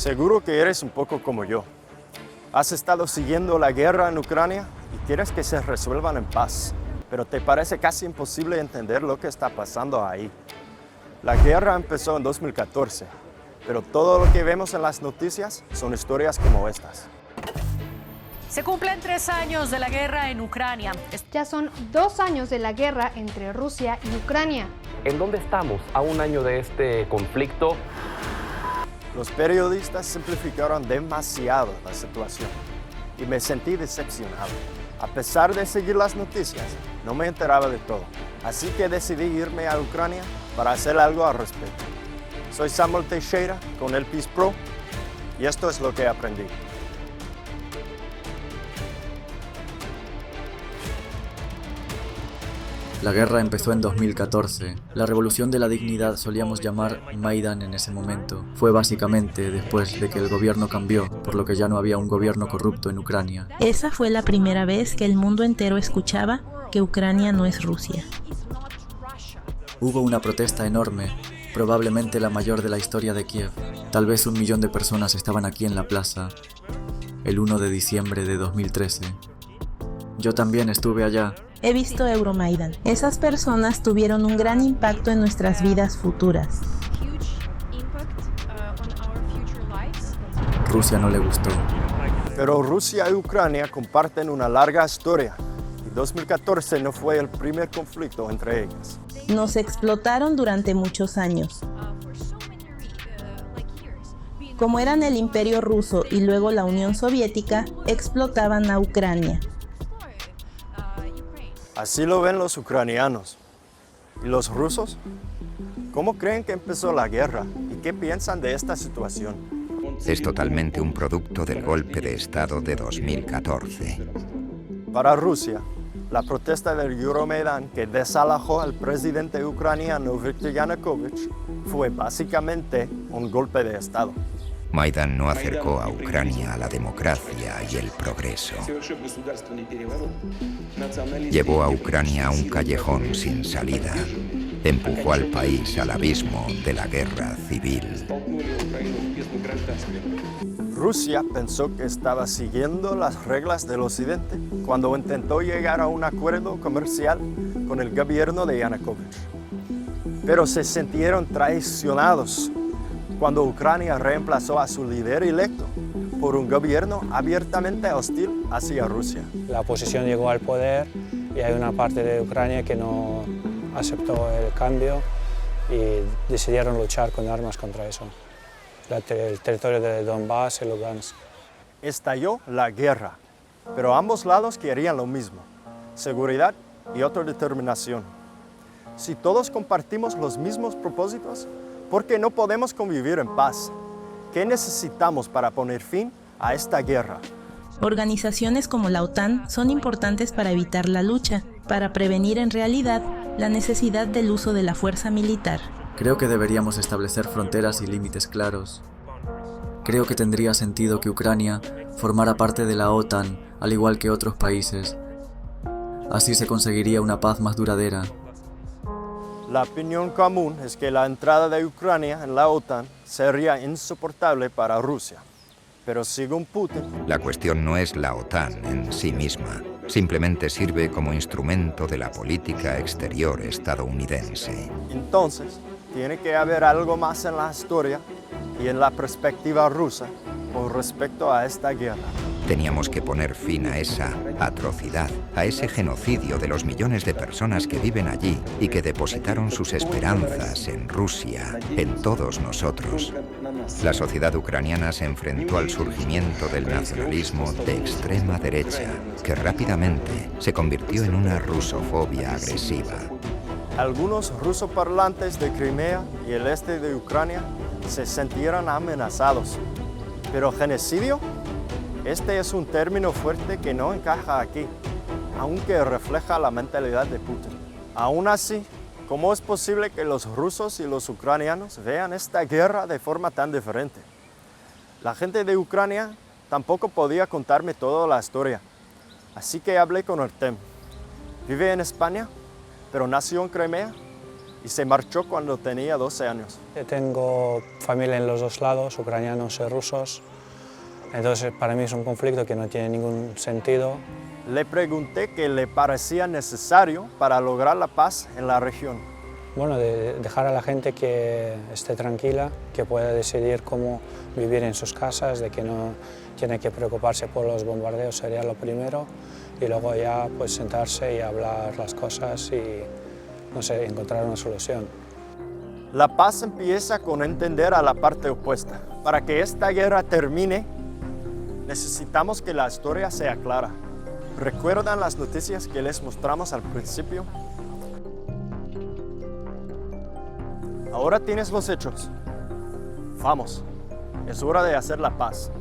Seguro que eres un poco como yo. Has estado siguiendo la guerra en Ucrania y quieres que se resuelvan en paz, pero te parece casi imposible entender lo que está pasando ahí. La guerra empezó en 2014, pero todo lo que vemos en las noticias son historias como estas. Se cumplen 3 años de la guerra en Ucrania. Ya son 2 años de la guerra entre Rusia y Ucrania. ¿En dónde estamos a un año de este conflicto? Los periodistas simplificaron demasiado la situación y me sentí decepcionado. A pesar de seguir las noticias, no me enteraba de todo. Así que decidí irme a Ucrania para hacer algo al respecto. Soy Samuel Teixeira con el Peace Pro y esto es lo que aprendí. La guerra empezó en 2014. La revolución de la dignidad solíamos llamar Maidan en ese momento. Fue básicamente después de que el gobierno cambió, por lo que ya no había un gobierno corrupto en Ucrania. Esa fue la primera vez que el mundo entero escuchaba que Ucrania no es Rusia. Hubo una protesta enorme, probablemente la mayor de la historia de Kiev. Tal vez 1 millón de personas estaban aquí en la plaza, el 1 de diciembre de 2013. Yo también estuve allá. He visto Euromaidan. Esas personas tuvieron un gran impacto en nuestras vidas futuras. Rusia no le gustó. Pero Rusia y Ucrania comparten una larga historia y 2014 no fue el primer conflicto entre ellas. Nos explotaron durante muchos años. Como eran el Imperio Ruso y luego la Unión Soviética, explotaban a Ucrania. Así lo ven los ucranianos. ¿Y los rusos? ¿Cómo creen que empezó la guerra? ¿Y qué piensan de esta situación? Es totalmente un producto del golpe de Estado de 2014. Para Rusia, la protesta del Euromaidan que desalojó al presidente ucraniano Viktor Yanukovych fue básicamente un golpe de Estado. Maidan no acercó a Ucrania a la democracia y el progreso. Llevó a Ucrania a un callejón sin salida. Empujó al país al abismo de la guerra civil. Rusia pensó que estaba siguiendo las reglas del Occidente cuando intentó llegar a un acuerdo comercial con el gobierno de Yanukovych. Pero se sintieron traicionados cuando Ucrania reemplazó a su líder electo por un gobierno abiertamente hostil hacia Rusia. La oposición llegó al poder y hay una parte de Ucrania que no aceptó el cambio y decidieron luchar con armas contra eso. El territorio de Donbass y Lugansk. Estalló la guerra, pero ambos lados querían lo mismo: seguridad y autodeterminación. Si todos compartimos los mismos propósitos, ¿por qué no podemos convivir en paz? ¿Qué necesitamos para poner fin a esta guerra? Organizaciones como la OTAN son importantes para evitar la lucha, para prevenir en realidad la necesidad del uso de la fuerza militar. Creo que deberíamos establecer fronteras y límites claros. Creo que tendría sentido que Ucrania formara parte de la OTAN, al igual que otros países. Así se conseguiría una paz más duradera. La opinión común es que la entrada de Ucrania en la OTAN sería insoportable para Rusia. Pero según Putin, la cuestión no es la OTAN en sí misma. Simplemente sirve como instrumento de la política exterior estadounidense. Entonces, tiene que haber algo más en la historia y en la perspectiva rusa con respecto a esta guerra. Teníamos que poner fin a esa atrocidad, a ese genocidio de los millones de personas que viven allí y que depositaron sus esperanzas en Rusia, en todos nosotros. La sociedad ucraniana se enfrentó al surgimiento del nacionalismo de extrema derecha, que rápidamente se convirtió en una rusofobia agresiva. Algunos rusoparlantes de Crimea y el este de Ucrania se sintieron amenazados. Pero genocidio, este es un término fuerte que no encaja aquí, aunque refleja la mentalidad de Putin. Aún así, ¿cómo es posible que los rusos y los ucranianos vean esta guerra de forma tan diferente? La gente de Ucrania tampoco podía contarme toda la historia, así que hablé con Artem. Vive en España, pero nació en Crimea. y se marchó cuando tenía 12 años. Tengo familia en los dos lados, ucranianos y rusos, entonces para mí es un conflicto que no tiene ningún sentido. Le pregunté qué le parecía necesario para lograr la paz en la región. Bueno, de dejar a la gente que esté tranquila, que pueda decidir cómo vivir en sus casas, de que no tiene que preocuparse por los bombardeos sería lo primero, y luego ya pues sentarse y hablar las cosas y, no sé, encontrar una solución. La paz empieza con entender a la parte opuesta. Para que esta guerra termine, necesitamos que la historia sea clara. ¿Recuerdan las noticias que les mostramos al principio? Ahora tienes los hechos. Vamos, es hora de hacer la paz.